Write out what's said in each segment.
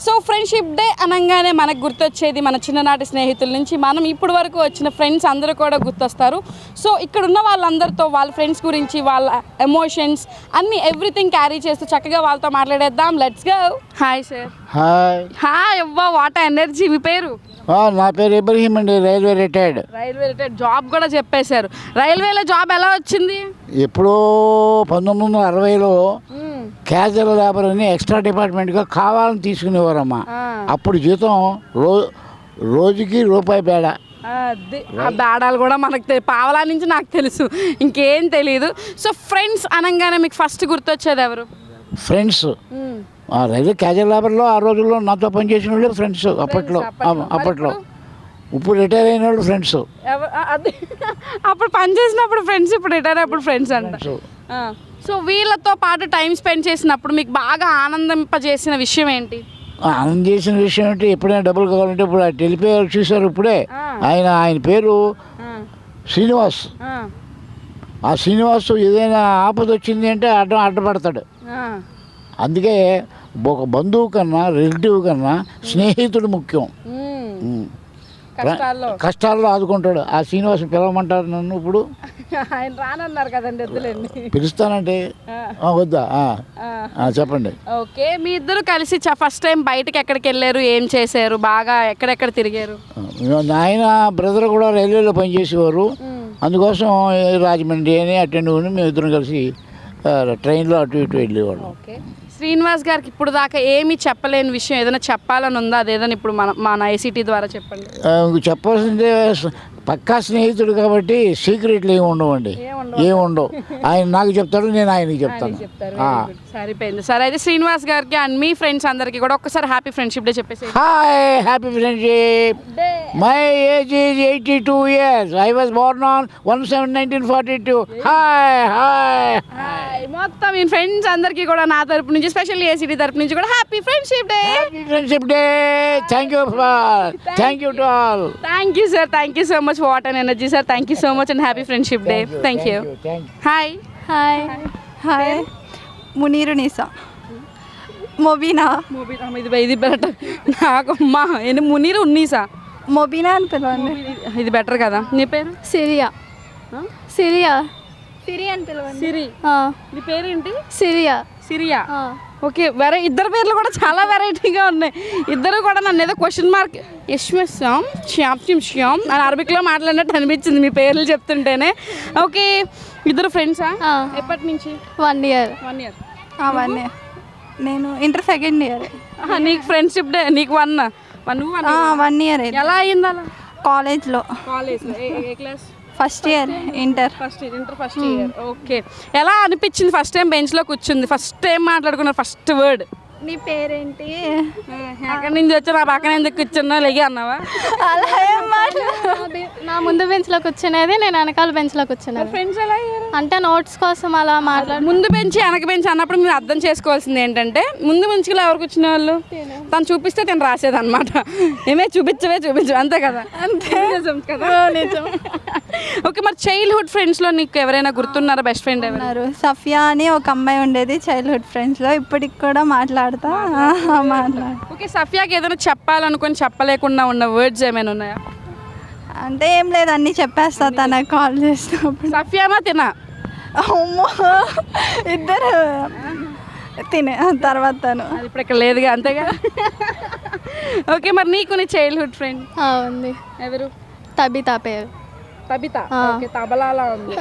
So friendship day అనగానే మనకు గుర్తొచ్చేది మన చిన్ననాటి స్నేహితుల నుంచి మనం ఇప్పుడు వరకు వచ్చిన ఫ్రెండ్స్ అందరూ కూడా గుర్తొస్తారు. సో ఇక్కడ ఉన్న వాళ్ళందరితో వాళ్ళ ఫ్రెండ్స్ గురించి వాళ్ళ ఎమోషన్స్ అన్నీ ఎవ్రీథింగ్ క్యారీ చేస్తూ చక్కగా వాళ్ళతో మాట్లాడేద్దాం. Let's go. Hi sir. Hi. Hi అవ్వా, వాట్ ఎనర్జీ. మీ పేరు? నా పేరు ఇబ్రహీం అండి, రైల్వే రిటైర్డ్. జాబ్ కూడా చెప్పేశారు. రైల్వేలో జాబ్ ఎలా వచ్చింది? ఎప్పుడో 1960లో క్యాజువల్ లేబర్ అని ఎక్స్ట్రా డిపార్ట్మెంట్గా కావాలని తీసుకునేవారమ్మా. అప్పుడు జీతం రోజుకి రూపాయి బేడ. ఆ బేడాలు కూడా మనకు పావలా నుంచి నాకు తెలుసు, ఇంకేం తెలియదు. సో ఫ్రెండ్స్ అనగానే మీకు ఫస్ట్ గుర్తొచ్చేది ఎవరు? ఫ్రెండ్స్. రైల్వే క్యాజువల్ లేబర్లో ఆ రోజుల్లో నాతో పనిచేసిన వాళ్ళు ఫ్రెండ్స్. అప్పట్లో ఇప్పుడు రిటైర్ అయిన వాళ్ళు ఫ్రెండ్స్. అప్పుడు పనిచేసినప్పుడు ఫ్రెండ్స్, ఇప్పుడు రిటైర్ అప్పుడు ఫ్రెండ్స్ అంట. సో వీళ్ళతో పాటు టైం స్పెండ్ చేసినప్పుడు మీకు బాగా ఆనందింపజేసిన విషయం ఏంటి? ఆనందం చేసిన విషయం ఏంటి, ఎప్పుడైనా డబ్బులు కావాలంటే ఇప్పుడు టెలిపేర్ చూశారు ఇప్పుడే. ఆయన పేరు శ్రీనివాస్. ఆ శ్రీనివాస్ ఏదైనా ఆపద వచ్చింది అంటే అడ్డపడతాడు. అందుకే ఒక బంధువు కన్నా రిలేటివ్ కన్నా స్నేహితుడు ముఖ్యం. కష్టాల్లో ఆదుకుంటాడు. ఆ శ్రీనివాస్ పిలవమంటారు నన్ను ఇప్పుడు. ఆయన రానన్నారు కదండి, వద్దులేండి. పిలుస్తానంటే వద్దా? చెప్పండి. ఓకే, మీ ఇద్దరు కలిసి ఫస్ట్ టైం బయటకి ఎక్కడికి వెళ్ళారు, ఏం చేశారు, బాగా ఎక్కడెక్కడ తిరిగారు? ఆయన బ్రదర్ కూడా రైల్వేలో పనిచేసేవారు. అందుకోసం రాజమండ్రి అని అటెండ్ అయ్యి మేము ఇద్దరం కలిసి ట్రైన్లో అటు ఇటు వెళ్ళేవాళ్ళం. శ్రీనివాస్ గారికి ఇప్పుడు దాకా ఏమీ చెప్పలేని విషయం ఏదైనా చెప్పాలని ఉందా? అదేదైనా ఇప్పుడు మన ఐసీటీ ద్వారా చెప్పండి. చెప్పాల్సిందే, పక్కా స్నేహితుడు కాబట్టి సీక్రెట్లు ఏమి ఉండవండి, ఏముండవు. ఆయన నాకు చెప్తాడు, నేను ఆయనకి చెప్తాను. సరిపోయింది. సరే, అయితే శ్రీనివాస్ గారికి అండ్ మీ ఫ్రెండ్స్ అందరికి కూడా ఒక్కసారి హ్యాపీ ఫ్రెండ్షిప్ డే చెప్పేసి. Hi, happy friendship. My age is 82 years. I was born on 1/7/1942. Hi hi hi. మొత్తం మీ ఫ్రెండ్స్ అందరికి కూడా నా తరపు నుంచి, స్పెషల్లీ ఏసీటీ తరపు నుంచి కూడా happy friendship day. Happy friendship day. Thank you to all. Thank you sir, thank you so much. What and energy sir. Thank you so much and happy friendship day. Thank you. Hi. Hi hi. Muneeru Nisa. Mubeena. ఇది better నాకు. అమ్మా ఏంటి మునీరు ఉన్నీసా? మొబీనా అని పిలవండి. ఇది better కదా. నీ పేరు? సిరియా. సిరియా. సిరి అని పిలవండి. సిరి. నీ పేరేంటి? సిరియా. సిరియా. ఓకే, ఇద్దరు పేర్లు కూడా చాలా వెరైటీగా ఉన్నాయి. ఇద్దరు కూడా నన్ను ఏదో క్వశ్చన్ మార్క్ యశ్మశ్యామ్ శ్యామ్ అని అరబిక్లో మాట్లాడినట్టు అనిపించింది మీ పేర్లు చెప్తుంటేనే. ఓకే, ఇద్దరు ఫ్రెండ్సా? ఎప్పటి నుంచి? 1 year. 1 year. 1 year. నేను ఇంటర్ సెకండ్ ఇయర్. నీకు ఫ్రెండ్షిప్ డే నీకు 1 year. ఎలా అయింది అలా? కాలేజ్లో. ఏ class? First year inter. First year. Okay, ఎలా అనిపించింది ఫస్ట్ టైం బెంచ్లో కూర్చుంది? ఫస్ట్ టైం మాట్లాడుకున్నారు, ఫస్ట్ వర్డ్? నీ పేరేంటి? అక్కడి నుంచి వచ్చి నా పక్కన ఎందుకు కూర్చున్నా లేగి అన్నావా? అలా ఏం నా ముందు బెంచ్లో కూర్చునేది, నేను వెనకాల బెంచ్లో కూర్చున్నాను. ఫ్రెండ్స్ ఎలా? అంటే నోట్స్ కోసం అలా ముందు బెంచ్ వెనక బెంచ్ అన్నప్పుడు మీరు అర్థం చేసుకోవాల్సింది ఏంటంటే, ముందు బెంచ్లో ఎవరు కూర్చునే వాళ్ళు తను చూపిస్తే తను రాసేది అనమాట. ఏమే చూపించు అంతే కదా. అంతే కదా. ఓకే, మరి చైల్డ్హుడ్ ఫ్రెండ్స్లో నీకు ఎవరైనా గుర్తున్నారా? బెస్ట్ ఫ్రెండ్ ఎవరు? సఫియా అని ఒక అమ్మాయి ఉండేది చైల్డ్హుడ్ ఫ్రెండ్స్లో. ఇప్పటికి కూడా మాట్లాడు. ఓకే, సఫియాకి ఏదైనా చెప్పాలనుకొని చెప్పలేకుండా ఉన్న వర్డ్స్ ఏమైనా ఉన్నాయా? అంటే ఏం లేదు, అన్నీ చెప్పేస్తా తనకు కాల్ చేసినప్పుడు. సఫియానా తినా? అమ్మో, ఇద్దరు తినే తర్వాత తను. ఇప్పుడు ఇక్కడ లేదుగా, అంతేగా. ఓకే, మరి నీకు నీ చైల్డ్హుడ్ ఫ్రెండ్ ఉంది? ఎవరు? తబితా పేరు. తబితా. ఓకే, తబలాలా ఉంది.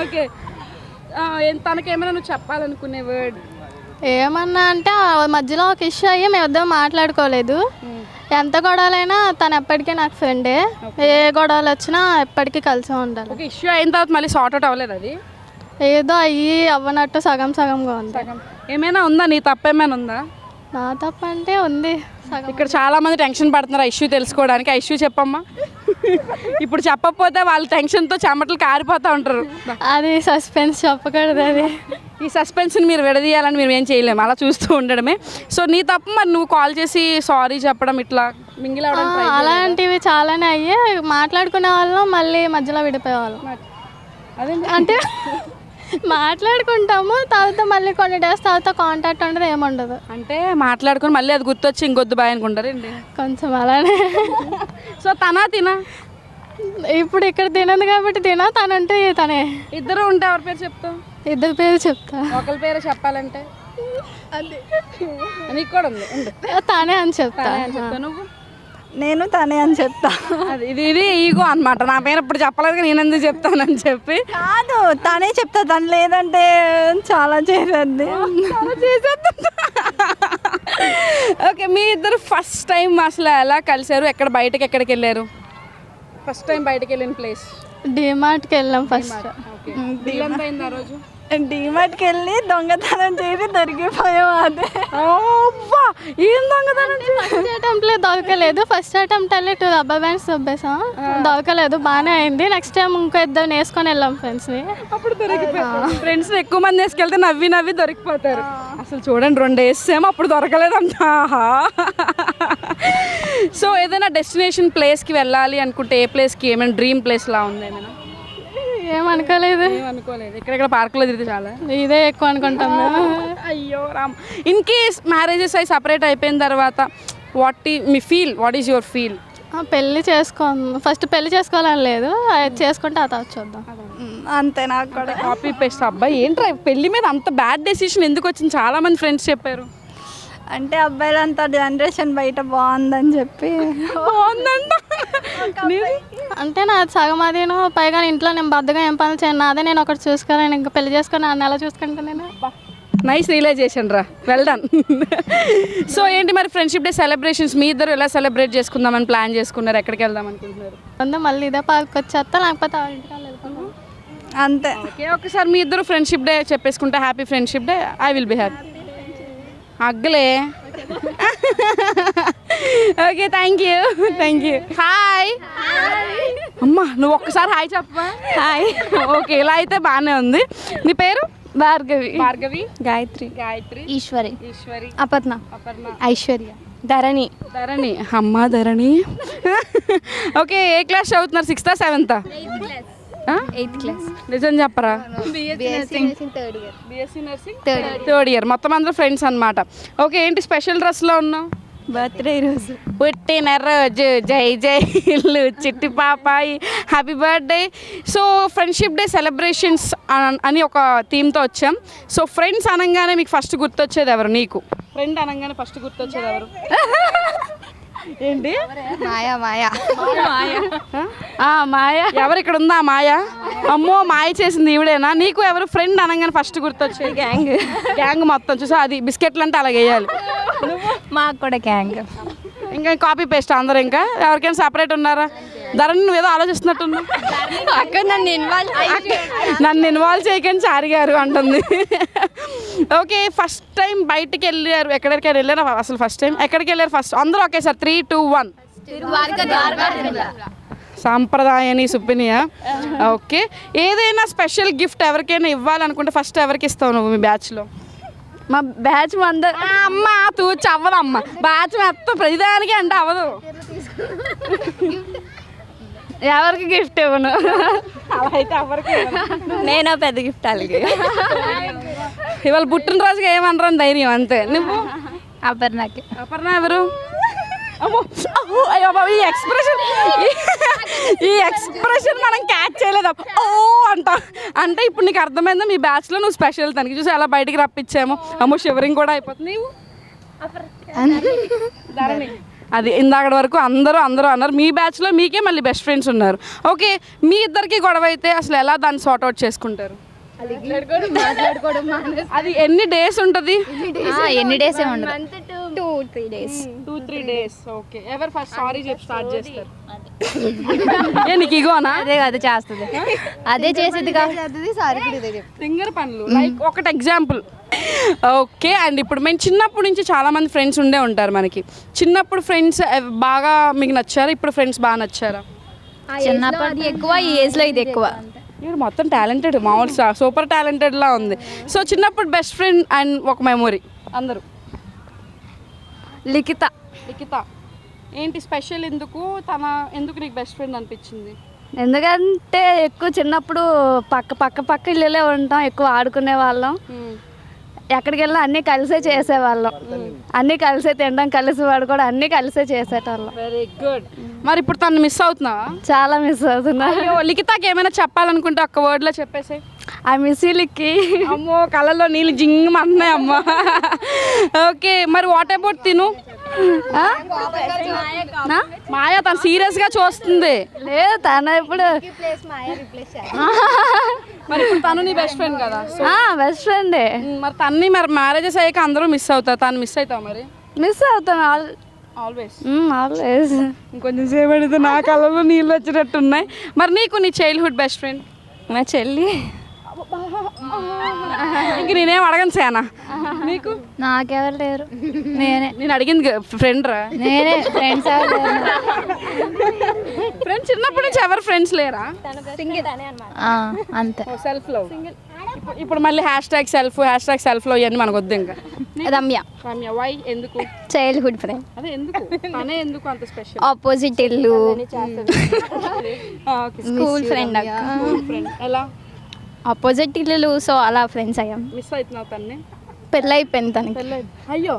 ఓకే, తనకేమైనా నువ్వు చెప్పాలనుకునే వర్డ్? ఏమన్నా అంటే మధ్యలో ఒక ఇష్యూ అయ్యి మేము ఇద్దరం మాట్లాడుకోలేదు. ఎంత గొడవలైనా తను ఎప్పటికీ నాకు ఫ్రెండే. ఏ గొడవలు వచ్చినా ఎప్పటికీ కలిసి ఉండాలి. ఒక ఇష్యూ అయిన తర్వాత మళ్ళీ సార్ట్ అవుట్ అవ్వలేదు? అది ఏదో అయ్యి అవ్వనట్టు సగంగా ఉంది. ఏమైనా ఉందా? నీ తప్పేమైనా ఉందా? నా తప్ప అంటే ఉంది. ఇక్కడ చాలా మంది టెన్షన్ పడుతున్నారు ఆ ఇష్యూ తెలుసుకోవడానికి. ఆ ఇష్యూ చెప్పమ్మా. ఇప్పుడు చెప్పకపోతే వాళ్ళు టెన్షన్తో చెమటలు కారిపోతూ ఉంటారు. అది సస్పెన్స్, చెప్పకూడదు. అది ఈ సస్పెన్స్ని మీరు విడదీయాలని మేము ఏం చేయలేము, అలా చూస్తూ ఉండడమే. సో నీ తప్ప మరి నువ్వు కాల్ చేసి సారీ చెప్పడం, ఇట్లా మింగిల్ అవ్వడం అలాంటివి చాలానే అయ్యి మాట్లాడుకునే వాళ్ళం, మళ్ళీ మధ్యలో విడిపోయేవాళ్ళం. అదే అంటే మాట్లాడుకుంటాము, తర్వాత మళ్ళీ కొన్ని డేస్ తర్వాత కాంటాక్ట్ ఉండదు, ఏముండదు. అంటే మాట్లాడుకొని మళ్ళీ అది గుర్తొచ్చి ఇంకొద్దు బాయ్ అనుకుంటారండి. కొంచెం అలానే. సో తనా తినా ఇప్పుడు ఇక్కడ తినదు కాబట్టి తనంటే తనే. ఇద్దరు ఉంటే ఎవరి పేరు చెప్తావు? ఇద్దరు పేరు చెప్తా. ఒకరి పేరు చెప్పాలంటే నీకు కూడా ఉంది, ఉండు. తనే అని చెప్తా. తనే అని చెప్తావు నువ్వు? నేను తనే అని చెప్తా. అది ఇది ఈగో అనమాట. నా పేరు ఇప్పుడు చెప్పలేదు కానీ నేను ఎందుకు చెప్తానని చెప్పి. కాదు, తనే చెప్తా. తను లేదంటే చాలా చేసేది. ఓకే, మీ ఇద్దరు ఫస్ట్ టైం అసలు ఎలా కలిసారు? ఎక్కడికి వెళ్ళారు? ఫస్ట్ టైం బయటకు వెళ్ళిన ప్లేస్? డిమార్ట్కి వెళ్ళాం ఫస్ట్. అయింది ఆ రోజు? డిమార్ట్కి వెళ్ళి దొంగతనం చేసి దొరికిపోయాం. అదే ఏం దొంగతనం? ఫస్ట్ అటెంప్ట్లో దొరకలేదు. ఫస్ట్ అటెంప్ట్ వెళ్ళి 2 రబ్బర్ బ్యాండ్స్ దొబ్బేసాం, దొరకలేదు. బాగానే అయింది. నెక్స్ట్ టైం ఇంకో ఇద్దరు వేసుకొని వెళ్ళాం ఫ్రెండ్స్ని. అప్పుడు దొరికిపోయారు. ఫ్రెండ్స్ని ఎక్కువ మంది వేసుకెళ్తే నవ్వి దొరికిపోతారు. అసలు చూడండి, 2 వేసాము అప్పుడు దొరకలేదంట. సో ఏదైనా డెస్టినేషన్ ప్లేస్కి వెళ్ళాలి అనుకుంటే ఏ ప్లేస్కి? ఏమైనా డ్రీమ్ ప్లేస్ లా ఉంది ఏమైనా? ఏమనుకోలేదు. ఏమనుకోలేదు. ఇక్కడ పార్కులో తిరిగితే చాలా ఇదే ఎక్కువ అనుకుంటాం. అయ్యో రామ్. ఇన్ కేస్ మ్యారేజెస్ అయి సపరేట్ అయిపోయిన తర్వాత వాట్ ఈజ్ యువర్ ఫీల్? పెళ్ళి ఫస్ట్ పెళ్ళి చేసుకోవాలని లేదు, అది చేసుకుంటే ఆ తర్వాత చూద్దాం అంతే. నాకు కూడా కాపీ పేస్ట్. అబ్బాయి ఏంట్రా పెళ్లి మీద అంత బ్యాడ్ డెసిషన్ ఎందుకు వచ్చింది? చాలా మంది ఫ్రెండ్స్ చెప్పారు. అంటే అబ్బాయిలంతా జనరేషన్ బయట బాగుందని చెప్పి. బాగుందంట అంటే నాది సగం అదేను, పైగా ఇంట్లో నేను బద్దగా ఏం పనులు చేయను. నాదే నేను ఒకటి చూసుకోలేను, ఇంకా పెళ్లి చేసుకొని నన్ను ఎలా చూసుకుంటా నేను. నైస్ రియలైజేషన్ రా, వెల్ డన్. సో ఏంటి మరి ఫ్రెండ్షిప్ డే సెలబ్రేషన్స్ మీ ఇద్దరు ఎలా సెలబ్రేట్ చేసుకుందామని ప్లాన్ చేసుకున్నారు? ఎక్కడికి వెళ్దాం అనుకుంటున్నారు? మళ్ళీ ఇదే పార్క్ వచ్చేస్తా, లేకపోతే ఆ ఇంటికి వెళ్ళిపోతాం అంతే. ఓకే, ఒకసారి మీ ఇద్దరు ఫ్రెండ్షిప్ డే చెప్పేసుకుంటే happy friendship day, I will be happy. అగ్గలే. Okay, thank you. హాయ్ అమ్మా, నువ్వు ఒక్కసారి హాయ్ చెప్పవా? హాయ్. ఓకే, ఇలా అయితే బాగానే ఉంది. నీ పేరు? భార్గవి, గాయత్రి, ఈశ్వరి, అపర్ణ, ఐశ్వర్య, ధరణి. అమ్మా ధరణి. ఓకే, ఏ క్లాస్ చదువుతున్నారు? 6th, 7th? 8th class. నిజం చెప్పరా? BSc nursing third year. మొత్తం అందరూ ఫ్రెండ్స్ అనమాట. ఓకే, ఏంటి స్పెషల్ డ్రెస్లో ఉన్నావు? బర్త్డే ఈరోజు. పుట్టిన రోజు జై జై ఇల్లు చిట్టి పాపాయి, happy birthday. So friendship day celebrations అని ఒక థీమ్తో వచ్చాం. సో ఫ్రెండ్స్ అనగానే మీకు ఫస్ట్ గుర్తొచ్చేది ఎవరు? నీకు ఫ్రెండ్ అనగానే ఫస్ట్ గుర్తొచ్చేది ఎవరు? ఏంటి? మాయా. మాయా. ఎవరు ఇక్కడ ఉందా? మాయా. అమ్మో, మాయ చేసింది ఈవిడేనా? నీకు ఎవరు ఫ్రెండ్ అనగానే ఫస్ట్ గుర్తొచ్చేది? గ్యాంగ్ మొత్తం చూసా. అది బిస్కెట్లు అంటే అలా వేయాలి. మాకు కూడా గ్యాంగ్. ఇంకా కాపీ పేస్ట్ అందరూ. ఇంకా ఎవరికైనా సపరేట్ ఉన్నారా? ధరణి నువ్వేదో ఆలోచిస్తున్నట్టున్నా. అక్కడ నన్ను ఇన్వాల్వ్ చేయకని చారి గారు అంటుంది. ఓకే, ఫస్ట్ టైం బయటికి వెళ్ళారు, ఎక్కడికైనా వెళ్ళారా? అసలు ఫస్ట్ టైం ఎక్కడికి వెళ్ళారు? ఫస్ట్ అందరూ ఓకే సార్, 3, 2, 1. సాంప్రదాయని సుప్పినియా. ఓకే, ఏదైనా స్పెషల్ గిఫ్ట్ ఎవరికైనా ఇవ్వాలనుకుంటే ఫస్ట్ ఎవరికి ఇస్తావు నువ్వు మీ బ్యాచ్లో? మా బ్యాచ్ అందరు. అమ్మ తూచి అవ్వదమ్మ, బ్యాచ్ మొత్తం ప్రతిదానికి అంటే అవ్వదు. ఎవరికి గిఫ్ట్ ఇవ్వను. అలా అయితే ఎవరికి నేను పెద్ద గిఫ్ట్ అలాగే. ఇవాళ పుట్టినరోజుగా ఏమనరని ధైర్యం అంతే. నువ్వు? అపర్ణకి. అపర్ణ ఎవరు? ఈ ఎక్స్ప్రెషన్ మనం క్యాచ్ చేయలేదు. ఓ అంటే ఇప్పుడు నీకు అర్థమైందా? మీ బ్యాచ్లో నువ్వు స్పెషల్. తనకి చూసి అలా బయటికి రప్పించాము. అమ్మో షివరింగ్ కూడా అయిపోతుంది. నీవు? అది ఇందాక వరకు అందరూ అన్నారు. మీ బ్యాచ్లో మీకే మళ్ళీ బెస్ట్ ఫ్రెండ్స్ ఉన్నారు. ఓకే, మీ ఇద్దరికి గొడవ అయితే అసలు ఎలా దాన్ని సార్ట్ అవుట్ చేసుకుంటారు? అది ఎన్ని డేస్ ఉంటుంది? ఎన్ని డేస్ ఉండదు, 2-3 days. 2-3 days. ఓకే, ఎవరు ఫస్ట్ సారీ చెప్పి స్టార్ట్ చేస్తారు? నీకు ఇగోనా? అదే కదా చేస్తుంది, అదే చేసేది సింగర్ పనులు. లైక్ ఒకటి ఎగ్జాంపుల్. ఓకే, అండ్ ఇప్పుడు మేము చిన్నప్పటి నుంచి చాలామంది ఫ్రెండ్స్ ఉండే ఉంటారు మనకి. చిన్నప్పుడు ఫ్రెండ్స్ బాగా మీకు నచ్చారా? ఇప్పుడు ఫ్రెండ్స్ బాగా నచ్చారా? చిన్నప్పటి ఎక్కువ, ఈ ఏజ్లో ఇది ఎక్కువ. ఇప్పుడు మొత్తం టాలెంటెడ్, మామూలు సూపర్ టాలెంటెడ్లా ఉంది. సో చిన్నప్పుడు బెస్ట్ ఫ్రెండ్ అండ్ ఒక మెమొరీ అందరూ. లిఖిత. ఏంటి స్పెషల్? ఎందుకు నీకు బెస్ట్ ఫ్రెండ్ అనిపించింది? ఎందుకంటే ఎక్కువ చిన్నప్పుడు పక్క ఇళ్ళే ఉంటాం, ఎక్కువ ఆడుకునే వాళ్ళం. ఎక్కడికి వెళ్ళినా అన్నీ కలిసే చేసేవాళ్ళం, అన్నీ కలిసే తినడం, కలిసి పడుకోవడం, అన్నీ కలిసే చేసేటోళ్ళం. Very good. మరి ఇప్పుడు తను మిస్ అవుతున్నావా? చాలా మిస్ అవుతున్నా. లిఖితాకి ఏమైనా చెప్పాలనుకుంటే ఒక్క వర్డ్లో చెప్పేసి. ఆ మిస్ లిక్కి. అమ్మో కళ్ళల్లో నీళ్ళు జింగ్ అంటున్నాయి అమ్మా. ఓకే, మరి వాట్ అబౌట్ తిను? మాయా తను సీరియస్గా చూస్తుంది. లేదు తను ఇప్పుడు మరి ఇప్పుడు తను నీ బెస్ట్ ఫ్రెండ్ కదా? బెస్ట్ ఫ్రెండే. మరి తన్ని మరి మ్యారేజెస్ అయ్యాక అందరూ మిస్ అవుతారు, తను మిస్ అవుతావు మరి? మిస్ అవుతాను ఆల్వేస్. ఆల్వేస్. ఇంకొంచెం సేపు అడిగితే నా కళ్ళలో నీళ్ళు వచ్చినట్టు ఉన్నాయి. మరి నీకు నీ చైల్డ్హుడ్ బెస్ట్ ఫ్రెండ్? మా చెల్లి. ఇంక నేనేం అడగను సేనా. నీకు? నాకెవరు లేరు, నేనే. నేను అడిగింది ఫ్రెండ్ రా. నేనే ఫ్రెండ్స్ ఫ్రెండ్స్ చిన్నప్పటి నుంచి ఎవరు ఫ్రెండ్స్ లేరా? అంతే. Self love. ఇప్పుడు మళ్ళీ #సెల్ఫ్ లవ్ ఇవన్నీ మనకు వద్దు ఇంకా. రమ్య. వై? ఎందుకు? Childhood friend. అదే ఎందుకు తనే ఎందుకు అంత స్పెషల్? ఆపోజిట్ ఇల్లు. School friend friend. ఎలా? ఆపోజిట్ ఇల్లు, సో అలా ఫ్రెండ్స్ అయ్యాం. మిస్ అవుతున్నావు తన్ని? పెళ్ళి అయిపోయింది తనకి. అయ్యో,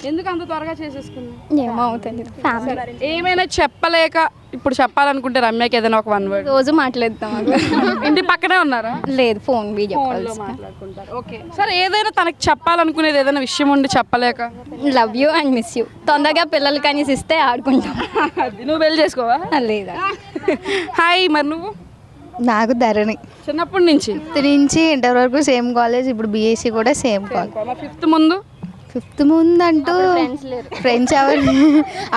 ఎందుకు అంత త్వరగా చేసేసుకున్నా? ఏమో అవుతుంది ఫ్యామిలీ. ఏమైనా చెప్పలేక ఇప్పుడు చెప్పాలనుకుంటే రమ్యకి ఏదైనా ఒక 1 వర్డ్. రోజు మాట్లాడతాం. ఇంటి పక్కనే ఉన్నారా? లేదు, వీడియో ఫోన్లో మాట్లాడుకుంటారు. ఓకే, సరే ఏదైనా తనకి చెప్పాలనుకునేది ఏదైనా విషయం ఉండి చెప్పలేక? Love you and miss you. తొందరగా పిల్లలు కనీసి ఇస్తే ఆడుకుంటాం. నువ్వు పెళ్లి చేసుకోవా? లేదా. హాయ్, మరి నువ్వు? నాకు ధరణి. చిన్నప్పటి నుంచి? 5th నుంచి ఇంటర్ వరకు సేమ్ కాలేజ్, ఇప్పుడు బీఎస్సీ కూడా సేమ్ కాలేజ్. 5th ముందు? 5th ముందు అంటూ ఫ్రెండ్స్ ఎవరు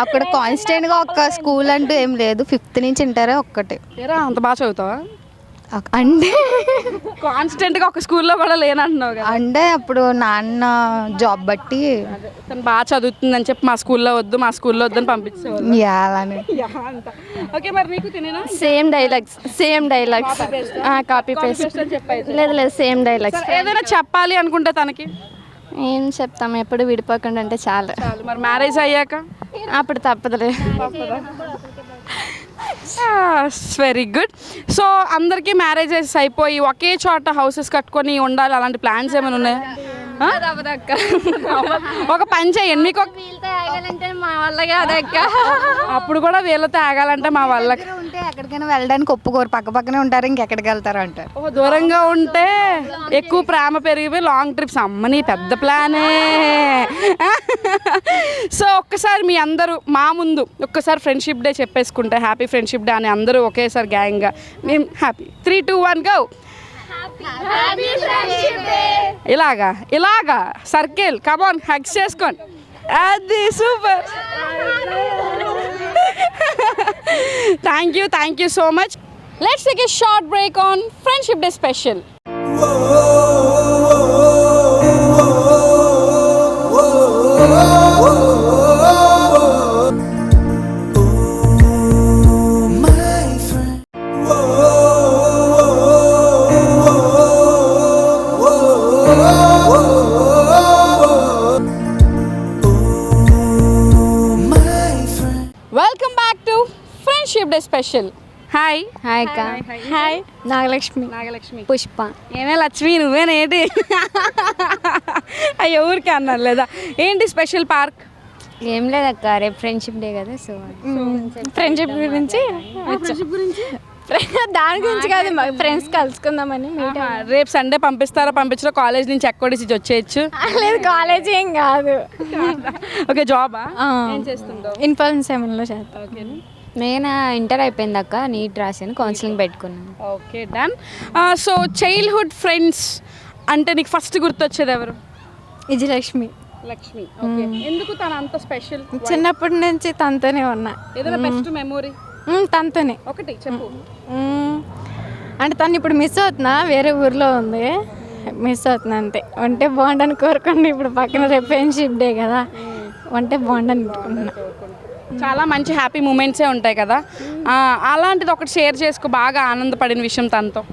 అక్కడ కాన్స్టెంట్గా ఒక్క స్కూల్ అంటూ ఏం లేదు. 5th నుంచి ఇంటరే ఒక్కటే. ఏరా అంత బాగా చదువుతావా? అంటే కాన్స్టెంట్గా ఒక స్కూల్లో కూడా లేనంటున్నావు కదా? అంటే అప్పుడు నాన్న జాబ్ బట్టి తను బాగా చదువుతుందని చెప్పి మా స్కూల్లో వద్దు అని పంపించేవాళ్ళు. అలానే. ఓకే, మరి నీకు తినేనా? Same dialogues copy paste. లేదు సేమ్ డైలాగ్స్. ఏదైనా చెప్పాలి అనుకుంటే తనకి ఏం చెప్తాం, ఎప్పుడు విడిపోకుండా అంటే చాలా. మరి మ్యారేజ్ అయ్యాక? అప్పుడు తప్పదులే. Very good. సో అందరికీ మ్యారేజెస్ అయిపోయి ఒకే చోట హౌసెస్ కట్టుకొని ఉండాలి, అలాంటి ప్లాన్స్ ఏమైనా ఉన్నాయా? ఒక పని చేయండి, మీకు మా వల్ల కాదక్క. అప్పుడు కూడా వీళ్ళతో ఆగాలంటే మా వల్ల. ఉంటే ఎక్కడికైనా వెళ్ళడానికి ఒప్పుకోరు, పక్కనే ఉంటారు, ఇంకెక్కడికి వెళ్తారు అంటారు. దూరంగా ఉంటే ఎక్కువ ప్రేమ పెరిగిపోయి లాంగ్ ట్రిప్స్. అమ్మని పెద్ద ప్లానే. సో ఒక్కసారి మీ అందరూ మా ముందు ఒక్కసారి ఫ్రెండ్షిప్ డే చెప్పేసుకుంటే, హ్యాపీ ఫ్రెండ్షిప్ డే అని అందరూ ఒకేసారి గ్యాంగ్గా మేము హ్యాపీ 3, 2, 1 గో. ఇలాగా సర్కిల్, కమాన్ హగ్స్ చేసుకోండి. అది super. Thank you so much. Let's take a short break on friendship day special. Welcome back to friendship day special. Hi. అక్క. హాయ్. నాగలక్ష్మి. పుష్ప. ఏమే లక్ష్మి, నువ్వేనేంటి? అయ్యో ఊరికే అన్నారు లేదా? ఏంటి స్పెషల్ పార్క్? ఏం లేదక్క, రేపు ఫ్రెండ్షిప్ డే కదా, సో ఫ్రెండ్షిప్ గురించి దాని గురించి కాదు, ఫ్రెండ్స్ కలుసుకుందామని. రేపు సండే పంపించరా? కాలేజ్ నుంచి ఎక్కడేసి వచ్చేయచ్చు? లేదు, కాలేజ్ ఏం కాదు. ఓకే, జాబా? ఏం చేస్తుంటావు? ఇన్ఫార్మెన్స్ ఏమన్నా చేస్తా. ఓకే, నేను ఇంటర్ అయిపోయింది అక్క, నీట్ రాసాను, కౌన్సిలింగ్ పెట్టుకున్నాను. Okay, done. So childhood friends అంటే నీకు ఫస్ట్ గుర్తొచ్చేది ఎవరు? విజయలక్ష్మి. లక్ష్మి. ఓకే, ఎందుకు తను అంత స్పెషల్? చిన్నప్పటి నుంచి తనతోనే ఉన్నా. ఏదైనా బెస్ట్ మెమొరీ? తనతోనే ఒకటి చెప్పు. అంటే తను ఇప్పుడు మిస్ అవుతున్నా, వేరే ఊర్లో ఉంది, మిస్ అవుతున్నా అంతే. ఉంటే బాగుండని కోరుకోండి. ఇప్పుడు పక్కన రేపు ఫ్రెండ్షిప్ డే కదా, ఉంటే బాగుండని కోరుకుంటున్నా. చాలా మంచి హ్యాపీ మూమెంట్సే ఉంటాయి కదా, అలాంటిది ఒకటి షేర్ చేసుకో, బాగా ఆనందపడిన విషయం తనతో.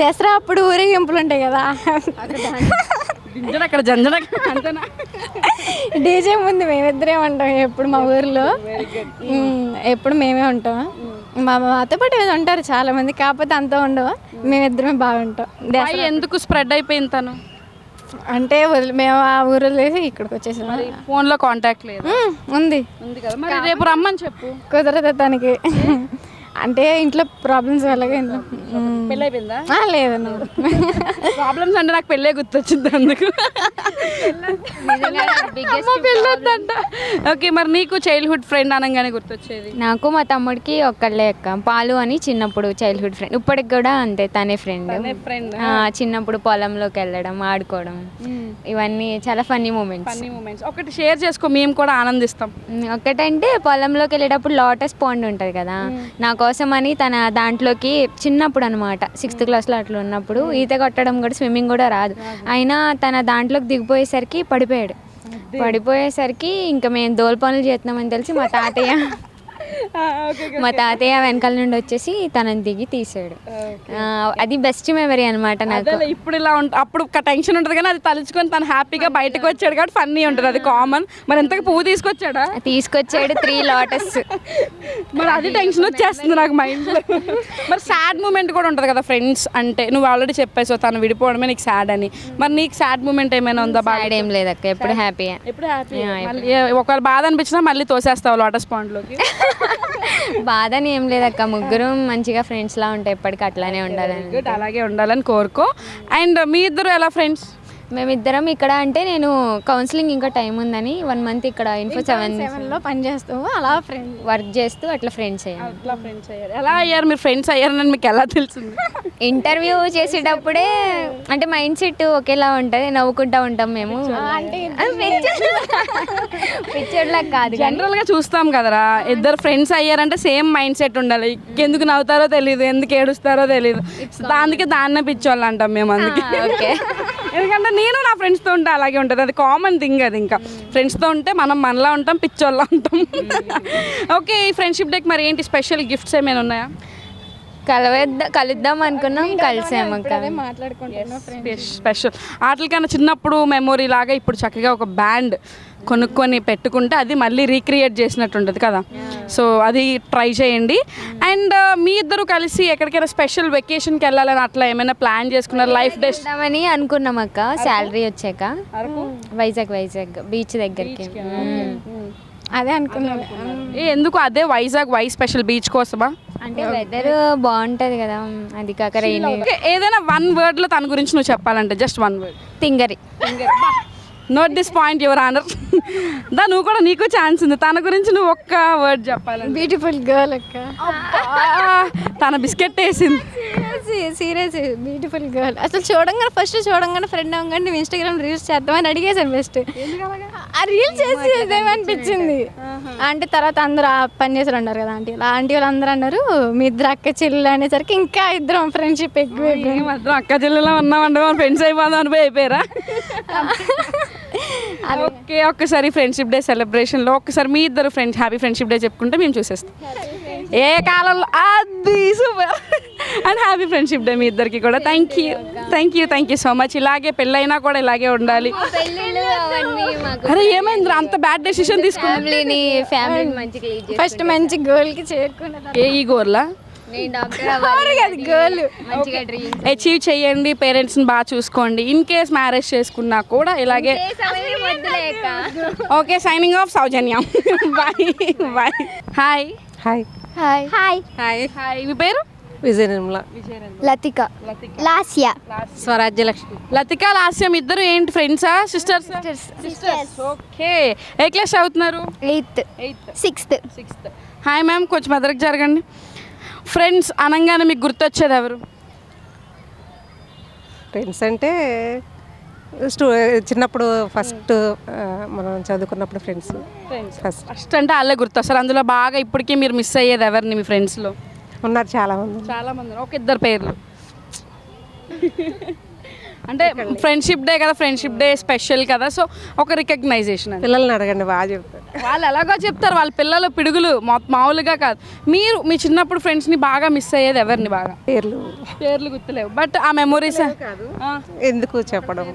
దసరా అప్పుడు ఊరేగింపులు ఉంటాయి కదా, అక్కడ జంజన అంతేనా? డీజే ముందు మేమిద్దరే ఉంటాం ఎప్పుడు మా ఊర్లో, ఎప్పుడు మేమే ఉంటాం. మాతో పాటు ఉంటారు చాలా మంది, కాకపోతే అంత ఉండవు. మేమిద్దరమే బాగుంటాం. Why ఎందుకు స్ప్రెడ్ అయిపోయింది తను? అంటే మేము ఆ ఊరు వదిలేసి ఇక్కడికి వచ్చేసాం. ఫోన్లో కాంటాక్ట్ లేదు ఉంది ఉంది కదా, మరి రేపు రమ్మని చెప్పు. కుదరదు తనకి. అంటే ఇంట్లో ప్రాబ్లమ్స్ వల్లగా పెళ్ళి అయిపోయిందా? లేదన్న. ప్రాబ్లమ్స్ అంటే నాకు పెళ్ళే గుర్తొచ్చింది అందుకు. పెళ్ళొద్దంట. ఓకే, మరి నీకు చైల్డ్హుడ్ ఫ్రెండ్ అనగానే గుర్తొచ్చేది? నాకు మా తమ్ముడికి ఒక్కళ్ళే అక్క, పాలు అని చిన్నప్పుడు చైల్డ్హుడ్ ఫ్రెండ్, ఇప్పటికి కూడా అంతే తనే ఫ్రెండ్. ఫ్రెండ్ చిన్నప్పుడు పొలంలోకి వెళ్ళడం, ఆడుకోవడం, ఇవన్నీ చాలా ఫన్నీ మూమెంట్స్. ఫన్నీ మూమెంట్స్ ఒకటి షేర్ చేసుకో, మేము కూడా ఆనందిస్తాం. ఒకటంటే పొలంలోకి వెళ్ళేటప్పుడు లోటస్ పాండ్ ఉంటుంది కదా, నా కోసం అని తన దాంట్లోకి చిన్నప్పుడు అనమాట 6th క్లాస్లో అట్లా ఉన్నప్పుడు ఈత కొట్టడం కూడా స్విమ్మింగ్ కూడా రాదు, అయినా తన దాంట్లోకి దిగిపోయేసరికి పడిపోయేసరికి ఇంకా మేము దోల్ పనులు చేస్తున్నామని తెలిసి మా తాతయ్య వెనకాల నుండి వచ్చేసి తనని దిగి తీసాడు. అది బెస్ట్ మెమరీ అనమాట నాకు. ఇప్పుడు ఇలా అప్పుడు టెన్షన్ ఉంటుంది కానీ అది తలుచుకొని తను హ్యాపీగా బయటకు వచ్చాడు కాబట్టి ఫన్నీ ఉంటుంది, అది కామన్. మరి ఎంతకు పువ్వు తీసుకొచ్చాడు 3 లోటస్. మరి అది టెన్షన్ వచ్చేస్తుంది నాకు మైండ్లో. మరి సాడ్ మూమెంట్ కూడా ఉంటుంది కదా ఫ్రెండ్స్ అంటే, నువ్వు ఆల్రెడీ చెప్పేసావు తను విడిపోవడమే నీకు సాడ్ అని, మరి నీకు సాడ్ మూమెంట్ ఏమైనా ఉందా? బాగా ఏం లేదక్క, ఎప్పుడు హ్యాపీ. ఒకవేళ బాధ అనిపించినా మళ్ళీ తోసేస్తావు లోటస్ పాండ్లోకి? బాధని ఏం లేదక్క, ముగ్గురు మంచిగా ఫ్రెండ్స్ లా ఉంటాయి ఎప్పటికీ, అట్లానే ఉండాలని. అలాగే ఉండాలని కోరుకో. అండ్ మీ ఇద్దరు ఎలా ఫ్రెండ్స్? మేమిద్దరం ఇక్కడ అంటే నేను కౌన్సిలింగ్ ఇంకా టైం ఉందని 1 month ఇక్కడ Info 7లో పని చేస్తాము, అలా ఫ్రెండ్ వర్క్ చేస్తూ అట్లా ఫ్రెండ్స్ అయ్యాము. ఎలా అయ్యారు మీరు ఫ్రెండ్స్ అయ్యారని మీకు ఎలా తెలిసింది? ఇంటర్వ్యూ చేసేటప్పుడే అంటే మైండ్ సెట్ ఒకేలా ఉంటుంది, నవ్వుకుంటా ఉంటాం మేము. పిక్చర్లా కాదు, జనరల్గా చూస్తాం కదరా, ఇద్దరు ఫ్రెండ్స్ అయ్యారంటే సేమ్ మైండ్ సెట్ ఉండాలి. ఎందుకు నవ్వుతారో తెలియదు, ఎందుకు ఏడుస్తారో తెలియదు, దానికి దాన్నే పిచ్చోళ్ళు అంటాం మేము. అందుకే ఓకే, ఎందుకంటే నేను నా ఫ్రెండ్స్తో ఉంటే అలాగే ఉంటుంది, అది కామన్ థింగ్. అది ఇంకా ఫ్రెండ్స్తో ఉంటే మనం మనలా ఉంటాం, పిచ్చోళ్ళ ఉంటాం. ఓకే, ఈ ఫ్రెండ్షిప్ డేకి మరి ఏంటి స్పెషల్ గిఫ్ట్స్ ఏమైనా ఉన్నాయా? కలుద్దాం అనుకున్నాం, కలిసాము. స్పెషల్ వాటికన్నా చిన్నప్పుడు మెమొరీ లాగా ఇప్పుడు చక్కగా ఒక బ్యాండ్ కొనుక్కొని పెట్టుకుంటే అది మళ్ళీ రీక్రియేట్ చేసినట్టు ఉంటుంది కదా, సో అది ట్రై చేయండి. అండ్ మీ ఇద్దరు కలిసి ఎక్కడికైనా స్పెషల్ వెకేషన్కి వెళ్ళాలని అట్లా ఏమైనా ప్లాన్ చేసుకున్నారు? లైఫ్ అని అనుకున్నాం అక్క, శాలరీ వచ్చాక వైజాగ్ బీచ్ దగ్గరికి. అదే అనుకున్నాను. ఎందుకు అదే వైజాగ్? Why special? బీచ్ కోసమా? అంటే వెదర్ బాగుంటది కదా, అది కాక రైన్. ఏదైనా 1 wordలో తన గురించి నువ్వు చెప్పాలంటే జస్ట్ 1 word. తింగరి. Note this point your honour. నువ్వు కూడా, నీకు ఛాన్స్ ఉంది. తన గురించి నువ్వు ఒక్క వర్డ్ చెప్పాలి. బ్యూటిఫుల్ గర్ల్ అక్క. తన బిస్కెట్ వేసింది. Serious beautiful girl. అసలు ఫస్ట్ చూడంగానే ఫ్రెండ్ అవ్వగానే నువ్వు ఇన్స్టాగ్రామ్ రీల్స్ చేద్దామని అడిగేసాను. ఫస్ట్ ఆ రీల్స్ చేసేదేమనిపించింది. అంటే తర్వాత అందరూ పని చేసి ఉన్నారు కదా ఆంటీ వాళ్ళు అందరూ అన్నారు మీ ఇద్దరు అక్క చెల్లెలు అనేసరికి ఇంకా ఇద్దరం ఫ్రెండ్షిప్ ఎక్కువ. అక్క చెల్లెలా ఉన్నామంటే మన ఫ్రెండ్స్ అయిపోదాం అని అయిపోయారా? ఓకే, ఒక్కసారి ఫ్రెండ్షిప్ డే సెలబ్రేషన్లో ఒక్కసారి మీ ఇద్దరు ఫ్రెండ్స్ హ్యాపీ ఫ్రెండ్షిప్ డే చెప్పుకుంటే మేము చూసేస్తాం. ఏ కాలంలో అది super. And happy friendship day మీ ఇద్దరికి కూడా. Thank you so much. ఇలాగే పెళ్ళైనా కూడా ఇలాగే ఉండాలి. అరే ఏమైంది అంత బ్యాడ్ డెసిషన్ తీసుకుని? ఫస్ట్ మంచి గోల్కి చేరుకున్న ఈ గోర్లా గర్ల్ అచీవ్ చేయండి. పేరెంట్స్ని బాగా చూసుకోండి. ఇన్ కేస్ మ్యారేజ్ చేసుకున్నా కూడా ఇలాగే. Okay, signing off. Soujanya. Bye. Hi. మీ పేరు? విజయ నిర్మల. లతిక. లాస్య. స్వరాజ్యలక్ష్మి. లతిక, లాస్యం ఇద్దరు ఏంటి ఫ్రెండ్సా? సిస్టర్స్. ఓకే, ఏ క్లాస్ చదువుతున్నారు? 8th 6th. హాయ్ మ్యామ్, కొంచెం ఎదురుకు జరగండి. ఫ్రెండ్స్ అనగానే మీకు గుర్తొచ్చేది ఎవరు? ఫ్రెండ్స్ అంటే చిన్నప్పుడు ఫస్ట్ మనం చదువుకున్నప్పుడు ఫ్రెండ్స్ ఫస్ట్ అంటే వాళ్ళే గుర్తొస్తారు. అందులో బాగా ఇప్పటికీ మీరు మిస్ అయ్యేది ఎవరిని మీ ఫ్రెండ్స్లో? ఉన్నారు చాలామంది. ఒక 2 పేర్లు అంటే ఫ్రెండ్షిప్ డే కదా, ఫ్రెండ్షిప్ డే స్పెషల్ కదా, సో ఒక రికగ్నైజేషన్. పిల్లల్ని అడగండి, బాగా చెప్తారు. వాళ్ళు ఎలాగో చెప్తారు, వాళ్ళ పిల్లలు పిడుగులు మామూలుగా కాదు. మీరు మీ చిన్నప్పుడు ఫ్రెండ్స్ని బాగా మిస్ అయ్యేది ఎవరిని? బాగా పేర్లు గుర్తులేవు, బట్ ఆ మెమొరీస్ ఎందుకు చెప్పడం?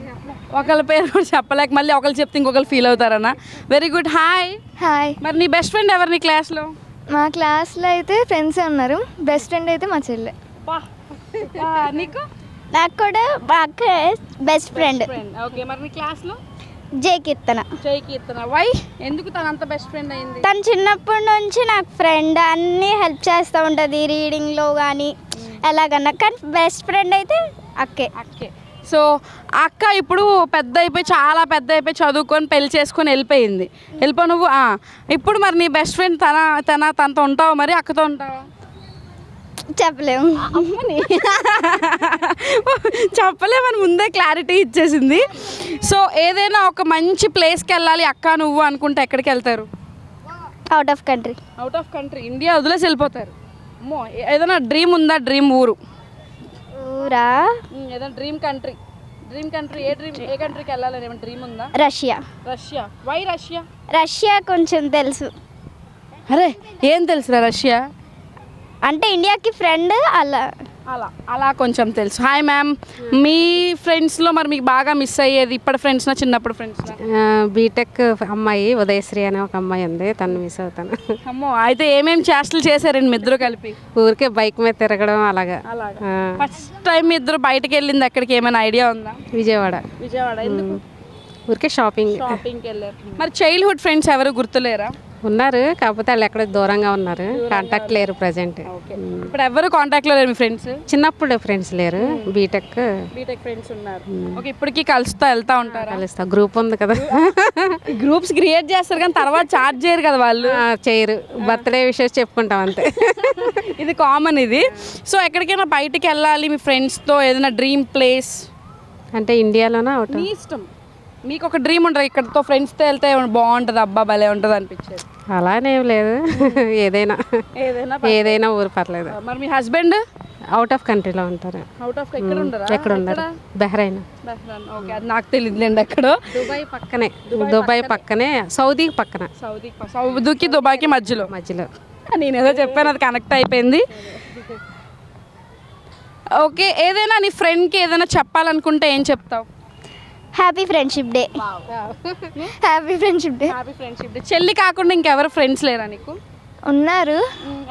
ఒకళ్ళ పేరు కూడా చెప్పలేక మళ్ళీ ఒకళ్ళు చెప్తే ఇంకొకరు ఫీల్ అవుతారన్నా. Very good. హాయ్. హాయ్. మరి నీ బెస్ట్ ఫ్రెండ్ ఎవరు నీ క్లాస్లో? మా క్లాస్లో అయితే ఫ్రెండ్సే ఉన్నారు, బెస్ట్ ఫ్రెండ్ అయితే మా చెల్లె. నీకు నాకు కూడా మా అక్క బెస్ట్ ఫ్రెండ్ ఓకే. మరి నీ క్లాస్లో జే కీర్తన. జై కీర్తన. వై ఎందుకు తను అంత బెస్ట్ ఫ్రెండ్ అయింది? తను చిన్నప్పటి నుంచి నాకు ఫ్రెండ్, అన్నీ హెల్ప్ చేస్తూ ఉంటుంది రీడింగ్లో కానీ ఎలాగన్నా, కానీ బెస్ట్ ఫ్రెండ్ అయితే అక్కే. అక్కే. సో అక్క ఇప్పుడు పెద్ద అయిపోయి చాలా పెద్ద అయిపోయి చదువుకొని పెళ్లి చేసుకొని వెళ్ళిపోయింది. నువ్వు ఇప్పుడు మరి నీ బెస్ట్ ఫ్రెండ్ తనతో ఉంటావు, మరి అక్కతో ఉంటావా? చెప్పలేము. చెప్పలేమని ముందే క్లారిటీ ఇచ్చేసింది. సో ఏదైనా ఒక మంచి ప్లేస్కి వెళ్ళాలి అక్క నువ్వు అనుకుంటే ఎక్కడికి వెళ్తారు? Out of country. Out of country, India వదిలేసి వెళ్ళిపోతారు. అమ్మో, ఏదైనా డ్రీమ్ ఉందా? డ్రీమ్ ఊరు ఊరా? ఏదైనా డ్రీమ్ కంట్రీ ఏ కంట్రీకి వెళ్ళాలని ఏమైనా డ్రీమ్ ఉందా? Russia. Russia. Why Russia? Russia కొంచెం తెలుసు. అరే ఏం తెలుసురా రష్యా? అంటే ఇండియాకి ఫ్రెండ్ అలా అలా కొంచెం తెలుసు. హాయ్ మ్యామ్, మీ ఫ్రెండ్స్లో మరి మీకు బాగా మిస్ అయ్యేది ఇప్పటి ఫ్రెండ్స్నా చిన్నప్పుడు ఫ్రెండ్స్నా? బీటెక్ అమ్మాయి ఉదయశ్రీ అనే ఒక అమ్మాయి ఉంది, తను మిస్ అవుతాను. అమ్మో, అయితే ఏమేమి చేష్టలు చేశారండి మీ ఇద్దరు కలిపి? ఊరికే బైక్ మీద తిరగడం అలాగా. ఫస్ట్ టైం మీ ఇద్దరు బయటకు వెళ్ళింది ఎక్కడికి ఏమైనా ఐడియా ఉందా? విజయవాడ. ఎందుకు? ఊరికే షాపింగ్కి వెళ్ళారు. మరి చైల్డ్హుడ్ ఫ్రెండ్స్ ఎవరు గుర్తులేరా? ఉన్నారు, కాకపోతే వాళ్ళు ఎక్కడ దూరంగా ఉన్నారు, కాంటాక్ట్ లేరు ప్రజెంట్. ఇప్పుడు ఎవరు కాంటాక్ట్లో లేరు మీ ఫ్రెండ్స్? చిన్నప్పుడు ఫ్రెండ్స్ లేరు, బీటెక్ ఫ్రెండ్స్ ఉన్నారు. ఓకే, ఇప్పటికీ కలుస్తా వెళ్తా ఉంటారు? కలుస్తా, గ్రూప్ ఉంది కదా. గ్రూప్స్ క్రియేట్ చేస్తారు కానీ తర్వాత చార్జ్ చేయరు కదా వాళ్ళు. చేయరు, బర్త్డే విషయం చెప్పుకుంటాం అంతే. ఇది కామన్ ఇది. సో ఎక్కడికైనా బయటికి వెళ్ళాలి మీ ఫ్రెండ్స్తో, ఏదైనా డ్రీమ్ ప్లేస్ అంటే ఇండియాలోనా అవుట్? మీ ఇష్టం, మీకు ఒక డ్రీమ్ ఉంటుంది ఇక్కడతో ఫ్రెండ్స్తో వెళ్తే బాగుంటుంది, అబ్బా భలే ఉంటుంది అనిపించేది. అలానేం లేదు, ఏదైనా ఊరు పర్లేదు. మరి మీ హస్బెండ్ అవుట్ ఆఫ్ కంట్రీలో ఉంటారు. అవుట్ ఆఫ్ ఎక్కడ ఉండరు? బహ్రైన్. ఓకే, అది నాకు తెలియదులేండి. ఎక్కడ? దుబాయ్ పక్కనే సౌదీకి దుబాయ్కి మధ్యలో. నేను ఏదో చెప్పాను, అది కనెక్ట్ అయిపోయింది. ఓకే, ఏదైనా నీ ఫ్రెండ్కి ఏదైనా చెప్పాలనుకుంటే ఏం చెప్తావు? Happy friendship day. Happy friendship day. చెల్లి కాకుండా ఇంకెవరు ఫ్రెండ్స్ లేరా నీకు? ఉన్నారు.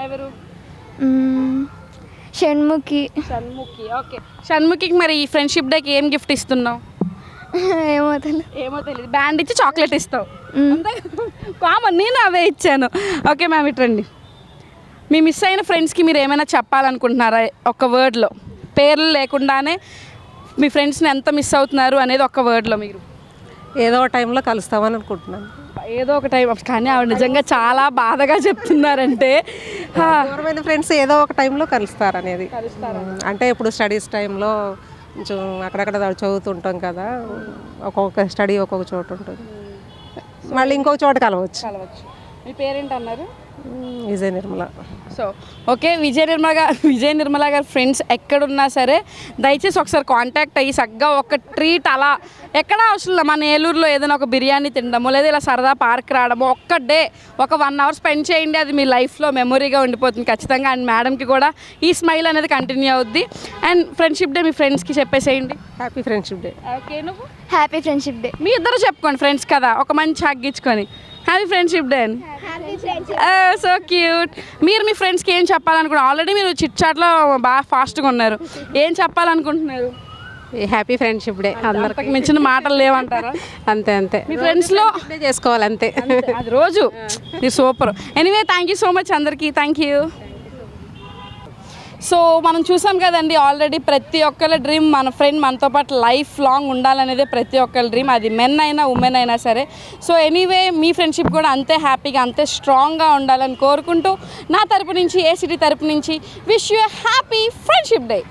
ఎవరు? షణ్ముఖి. ఓకే, షణ్ముఖికి మరి ఈ ఫ్రెండ్షిప్ డేకి ఏం గిఫ్ట్ ఇస్తున్నావు? ఏమో తెలియదు. బ్యాండ్ ఇచ్చి చాక్లెట్ ఇస్తావు. కామన్, నేను అవే ఇచ్చాను. ఓకే మ్యామ్, ఇట్రండి. మీ మిస్ అయిన ఫ్రెండ్స్కి మీరు ఏమైనా చెప్పాలనుకుంటున్నారా? ఒక వర్డ్లో, పేర్లు లేకుండానే మీ ఫ్రెండ్స్ని ఎంత మిస్ అవుతున్నారు అనేది ఒక వర్డ్లో మీరు. ఏదో ఒక టైంలో కలుస్తామని అనుకుంటున్నాను. ఏదో ఒక టైం, కానీ ఆవిడ నిజంగా చాలా బాధగా చెప్తున్నారంటే దూరమైన ఫ్రెండ్స్ ఏదో ఒక టైంలో కలుస్తారు అనేది. అంటే ఇప్పుడు స్టడీస్ టైంలో కొంచెం అక్కడక్కడ చదువుతుంటాం కదా, ఒక్కొక్క స్టడీ ఒక్కొక్క చోటు ఉంటుంది, మళ్ళీ ఇంకొక చోట కలవచ్చు. మీ పేరెంట్ అన్నారు? విజయ నిర్మల. సో ఓకే, విజయ నిర్మల గారు ఫ్రెండ్స్ ఎక్కడున్నా సరే దయచేసి ఒకసారి కాంటాక్ట్ అయ్యి చక్కగా ఒక ట్రీట్ అలా ఎక్కడ అవసరం, మన ఏలూరులో ఏదైనా ఒక బిర్యానీ తినడము, లేదా ఇలా సరదా పార్క్ రావడము, ఒక్క డే ఒక 1 hour స్పెండ్ చేయండి, అది మీ లైఫ్లో మెమొరీగా ఉండిపోతుంది ఖచ్చితంగా. అండ్ మేడంకి కూడా ఈ స్మైల్ అనేది కంటిన్యూ అవుద్ది. అండ్ ఫ్రెండ్షిప్ డే మీ ఫ్రెండ్స్కి చెప్పేసేయండి. Happy friendship day. ఓకే, నువ్వు? Happy friendship day. మీ ఇద్దరు చెప్పుకోండి, ఫ్రెండ్స్ కదా, ఒక మంచి హగ్ ఇచ్చుకొని హ్యాపీ ఫ్రెండ్షిప్ డే అని. So cute. మీరు మీ ఫ్రెండ్స్కి ఏం చెప్పాలనుకుంటున్నారు? ఆల్రెడీ మీరు చిట్ చాట్లో బాగా ఫాస్ట్గా ఉన్నారు, ఏం చెప్పాలనుకుంటున్నారు? Happy friendship day. అందరికి మించిన మాటలు లేవంటారా? అంతే. మీ ఫ్రెండ్స్లో చేసుకోవాలి అంతే, అది రోజు. ఇది super. Anyway, thank you so much అందరికీ. Thank you. సో మనం చూసాం కదండి, ఆల్రెడీ ప్రతి ఒక్కరి డ్రీమ్ మన ఫ్రెండ్ మనతో పాటు లైఫ్ లాంగ్ ఉండాలనేదే ప్రతి ఒక్కరి డ్రీమ్, అది మెన్ అయినా ఉమెన్ అయినా సరే. సో ఎనీవే, మీ ఫ్రెండ్షిప్ కూడా అంతే హ్యాపీగా అంతే స్ట్రాంగ్గా ఉండాలని కోరుకుంటూ నా తరపు నుంచి, ఏ సిటీ తరపు నుంచి wish you happy friendship day.